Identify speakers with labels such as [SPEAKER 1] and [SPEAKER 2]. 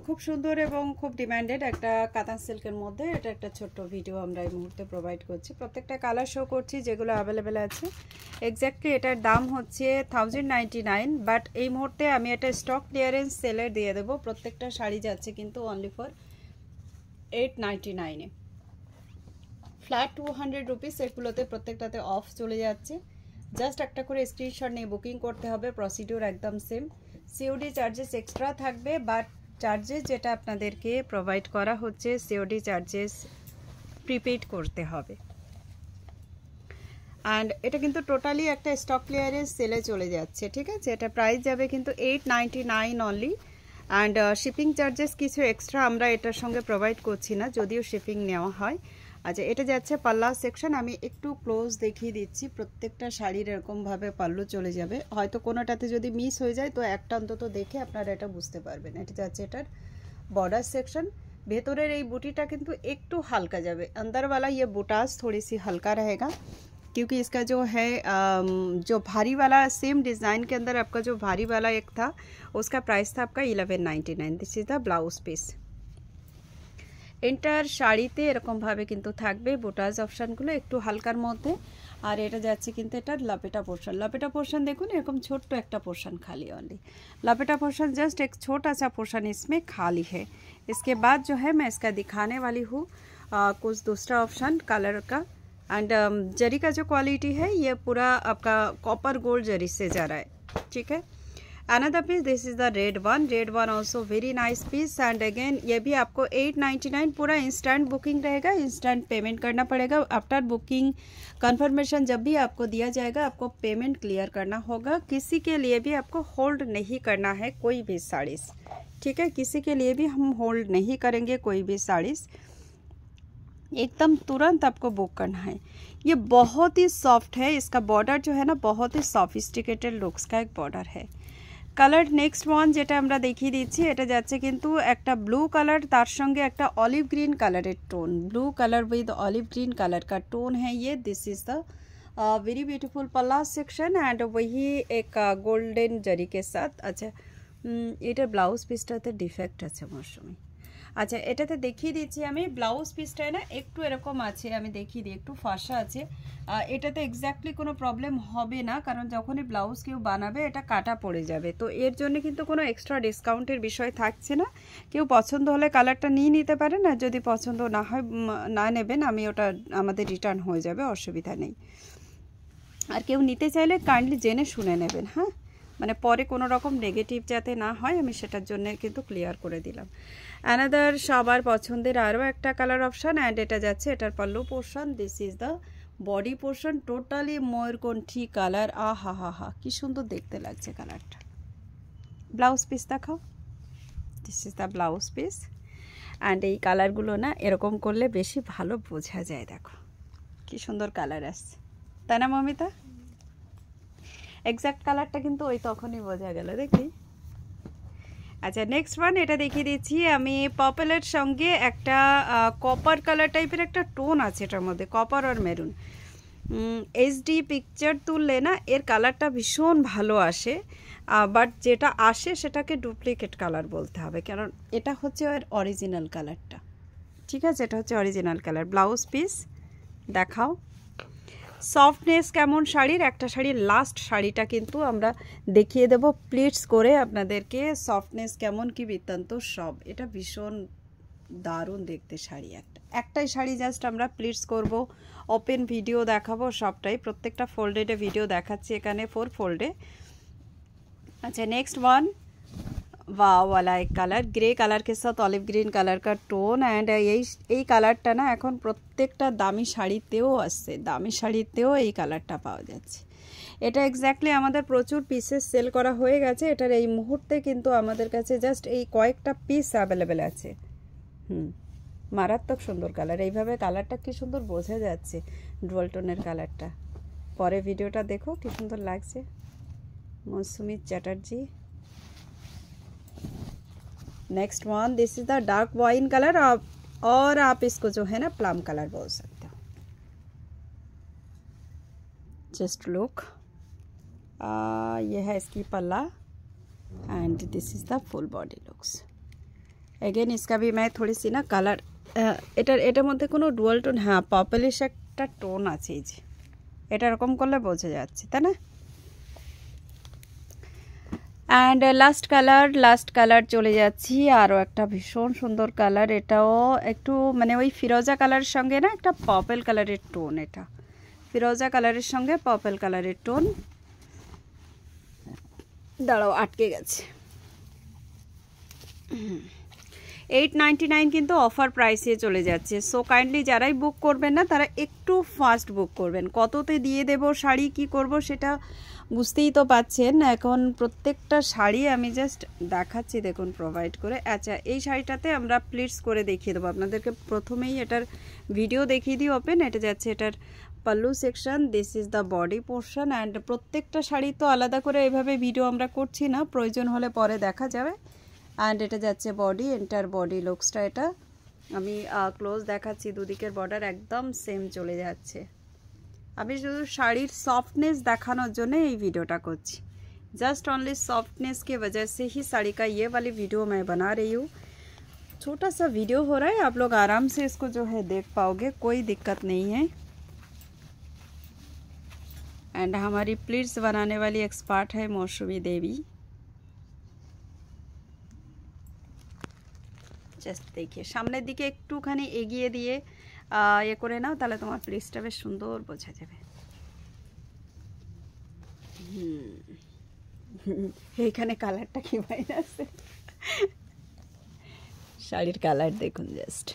[SPEAKER 1] খুব সুন্দর এবং খুব ডিমান্ডেড একটা কাতান সিল্কের মধ্যে এটা একটা ছোট্ট ভিডিও আমরা এই মুহূর্তে প্রোভাইড করছি। প্রত্যেকটা কালার শো করছি যেগুলো অ্যাভেলেবেল আছে। এক্স্যাক্টলি এটার দাম হচ্ছে 1099, বাট এই মুহূর্তে আমি এটা স্টক ক্লিয়ারেন্স সেলে দিয়ে দেবো। প্রত্যেকটা শাড়ি যাচ্ছে কিন্তু অনলি ফর 899-এ, ফ্ল্যাট 200 রুপিস। এগুলোতে প্রত্যেকটাতে অফ চলে যাচ্ছে। জাস্ট একটা করে স্ক্রিনশট নিয়ে বুকিং করতে হবে। প্রসিডিউর একদম সেম। সিওডি চার্জেস এক্সট্রা থাকবে, বাট চার্জেস যেটা আপনাদেরকে প্রোভাইড করা হচ্ছে সিওডি চার্জেস প্রিপেড করতে হবে। অ্যান্ড এটা কিন্তু টোটালি একটা স্টক ক্লিয়ারেন্স সেলে চলে যাচ্ছে, ঠিক আছে। এটা প্রাইস যাবে কিন্তু 899 অনলি। অ্যান্ড শিপিং চার্জেস কিছু এক্সট্রা আমরা এটার সঙ্গে প্রোভাইড করছি না, যদিও শিপিং নেওয়া হয়। আচ্ছা, এটা যাচ্ছে পাল্লা সেকশন। আমি একটু ক্লোজ দেখিয়ে দিচ্ছি। প্রত্যেকটা শাড়ির এরকমভাবে পাল্লু চলে যাবে। হয়তো কোনোটাতে যদি মিস হয়ে যায় তো একটা অন্তত দেখে আপনারা এটা বুঝতে পারবেন। এটা যাচ্ছে এটার बॉर्डर सेक्शन। ভেতরের এই বুটিটা কিন্তু একটু হালকা যাবে। अंदर वाला ये बुटास थोड़ी सी हल्का रहेगा, क्योंकि इसका जो है जो भारी वाला सेम डिज़ाइन के अंदर आपका जो भारी वाला एक था उसका प्राइस था आपका 1199। This is the blouse piece. এন্টার শাড়িতে এরকমভাবে কিন্তু থাকবে বুটাস অপশানগুলো একটু হালকার মধ্যে। আর এটা যাচ্ছে কিন্তু এটার लपेटा पोर्शन। लपेटा पोर्शन देखो এরকম ছোট্ট একটা पोर्शन खाली ओनली। लपेटा पोर्शन जस्ट एक छोटा सा पोर्शन इसमें खाली है। इसके बाद जो है मैं इसका दिखाने वाली हूँ कुछ दूसरा ऑप्शन कलर का। एंड जरी का जो क्वालिटी है ये पूरा आपका कॉपर गोल्ड जरी से जा रहा है, ठीक है। Another piece, this is the red one also very nice piece. And again ये भी आपको 899। पूरा इंस्टेंट बुकिंग रहेगा, इंस्टेंट पेमेंट करना पड़ेगा। आफ्टर बुकिंग कंफर्मेशन जब भी आपको दिया जाएगा आपको पेमेंट क्लियर करना होगा। किसी के लिए भी आपको होल्ड नहीं करना है कोई भी साड़ीज़, ठीक है। किसी के लिए भी हम होल्ड नहीं करेंगे कोई भी साड़ीज़, एकदम तुरंत आपको बुक करना है। ये बहुत ही सॉफ्ट है। इसका बॉर्डर जो है ना बहुत ही सॉफिस्टिकेटेड लुक्स का एक बॉर्डर है। কালার নেক্সট ওয়ান যেটা আমরা দেখিয়ে দিচ্ছি এটা যাচ্ছে কিন্তু একটা ব্লু কালার, তার সঙ্গে একটা অলিভ গ্রিন কালারের tone. Blue colour with olive green colour का टोन है ये। This is the very beautiful पल्ला सेक्शन एंड वही एक गोल्डन जरी के साथ। अच्छा, এটার ব্লাউজ পিসটাতে ডিফেক্ট আছে মৌসুমি। আচ্ছা, এটাতে দেখিয়ে দিচ্ছি আমি। ব্লাউজ পিসটায় না একটু এরকম আছে, আমি দেখিয়ে দিই, একটু ফাঁসা আছে। এটাতে এক্স্যাক্টলি কোনো প্রবলেম হবে না, কারণ যখনই ব্লাউজ কেউ বানাবে এটা কাটা পড়ে যাবে। তো এর জন্য কিন্তু কোনো এক্সট্রা ডিসকাউন্টের বিষয় থাকছে না। কেউ পছন্দ হলে কালারটা নিয়ে নিতে পারেন, আর যদি পছন্দ না হয় না নেবেন, আমি ওটা আমাদের রিটার্ন হয়ে যাবে, অসুবিধা নেই। আর কেউ নিতে চাইলে কাইন্ডলি জেনে শুনে নেবেন, হ্যাঁ, মানে পরে কোনো রকম নেগেটিভ যাতে না হয় আমি সেটার জন্য কিন্তু ক্লিয়ার করে দিলাম। অ্যানাদার সবার পছন্দের আরও একটা কালার অপশান। অ্যান্ড এটা যাচ্ছে এটার পাল্লু portion. This is the body portion, totally ময়ূরকণ্ঠী কালার। আহা হা হা, কি সুন্দর দেখতে লাগছে কালারটা। ব্লাউজ পিস দেখাও। This is the blouse piece. And এই কালারগুলো না এরকম করলে বেশি ভালো বোঝা যায়। দেখো কি সুন্দর কালার আসছে, তাই না মমিতা? এক্স্যাক্ট কালারটা কিন্তু ওই তখনই বোঝা গেল, দেখি। আচ্ছা, নেক্সট ওয়ান এটা দেখিয়ে দিচ্ছি আমি। পার্পলের সঙ্গে একটা কপার কালার টাইপের একটা টোন আছে এটার মধ্যে, কপার আর মেরুন। এইচডি পিকচার তুললে না এর কালারটা ভীষণ ভালো আসে, বাট যেটা আসে সেটাকে ডুপ্লিকেট কালার বলতে হবে, কারণ এটা হচ্ছে এর অরিজিনাল কালারটা, ঠিক আছে। এটা হচ্ছে অরিজিনাল কালার। ব্লাউজ পিস দেখাও। সফটনেস কেমন শাড়ির, একটা শাড়ির লাস্ট শাড়িটা কিন্তু আমরা দেখিয়ে দেব প্লিটস করে আপনাদেরকে। সফটনেস কেমন কি বৃত্তান্ত সব। এটা ভীষণ দারুণ দেখতে শাড়ি। একটাই শাড়ি জাস্ট আমরা প্লিটস করব, ওপেন ভিডিও দেখাবো সবটাই। প্রত্যেকটা ফোল্ডেডে ভিডিও দেখাচ্ছি এখানে 4 फोल्डे। अच्छा, नेक्स्ट वन वाव वाला एक कलर, ग्रे कलर के साथ ऑलिव ग्रीन कलर का टोन। एंड এই কালারটা না এখন প্রত্যেকটা দামি শাড়িতেও আসছে, দামি শাড়িতেও এই কালারটা পাওয়া যাচ্ছে। এটা এক্স্যাক্টলি আমাদের প্রচুর পিসেস সেল করা হয়ে গেছে। এটার এই মুহূর্তে কিন্তু আমাদের কাছে জাস্ট এই কয়েকটা পিস অ্যাভেলেবেল আছে। মারাত্মক সুন্দর কালার। এইভাবে কালারটা কি সুন্দর বোঝা যাচ্ছে, ডুয়াল টোনের কালারটা। পরে ভিডিওটা দেখো কি সুন্দর লাগছে। Moushumi Chatterjee. Next one, this is the dark wine colour, और आप इसको जो है ना प्लम कलर बोल सकते हो। जस्ट लुक, ये है इसकी पल्ला and this is the full body looks. Again इसका भी मैं थोड़ी सी ना कलर এটার মধ্যে কোনো ডুয়াল টোন, হ্যাঁ পার্পলিশ একটা টোন আছে, এই যে এটা এরকম করলে বোঝা যাচ্ছে, তাই না? অ্যান্ড লাস্ট কালার চলে যাচ্ছি, আরও একটা ভীষণ সুন্দর কালার, এটাও একটু মানে ওই ফিরোজা কালারের সঙ্গে না একটা পার্পল কালারের টোন, এটা ফিরোজা কালারের সঙ্গে পার্পল কালারের টোন। দাঁড়াও আটকে গেছে। 899 কিন্তু অফার প্রাইসে চলে যাচ্ছে। সো কাইন্ডলি যারাই বুক করবেন না তারা একটু ফাস্ট বুক করবেন। কততে দিয়ে দেব শাড়ি, কি করব সেটা বুঝতেই তো পাচ্ছেন। এখন প্রত্যেকটা শাড়ি আমি জাস্ট দেখাচ্ছি, দেখুন প্রোভাইড করে। আচ্ছা, এই শাড়িটাতে আমরা প্লিটস করে দেখিয়ে দেবো আপনাদেরকে। প্রথমেই এটার ভিডিও দেখিয়ে দিই ওপেন। এটা যাচ্ছে এটার pallu section, this is the body portion. And প্রত্যেকটা শাড়ি তো আলাদা করে এভাবে ভিডিও আমরা করছি না, প্রয়োজন হলে পরে দেখা যাবে। অ্যান্ড এটা যাচ্ছে বডি, এন্টার বডি লুকসটা। এটা আমি ক্লোজ দেখাচ্ছি, দুদিকের বর্ডার একদম সেম চলে যাচ্ছে। আমি শুধু শাড়ির সফটনেস দেখানোর জন্য এই ভিডিওটা করছি। जस्ट ओनली सॉफ्टनेस की वजह से ही साड़ी का ये वाली वीडियो मैं बना रही हूँ। छोटा सा वीडियो हो रहा है, आप लोग आराम से इसको जो है देख पाओगे, कोई दिक्कत नहीं है। एंड हमारी प्लीट्स बनाने वाली एक्सपर्ट है मौसमी देवी। জাস্ট দেখিয়ে সামনের দিকে একটুখানি এগিয়ে দিয়ে ইয়ে করে নাও, তাহলে তোমার প্লিটসটা বেশ সুন্দর বোঝা যাবে। এইখানে কালারটা কি বাইরে আছে, শাড়ির কালার দেখুন জাস্ট।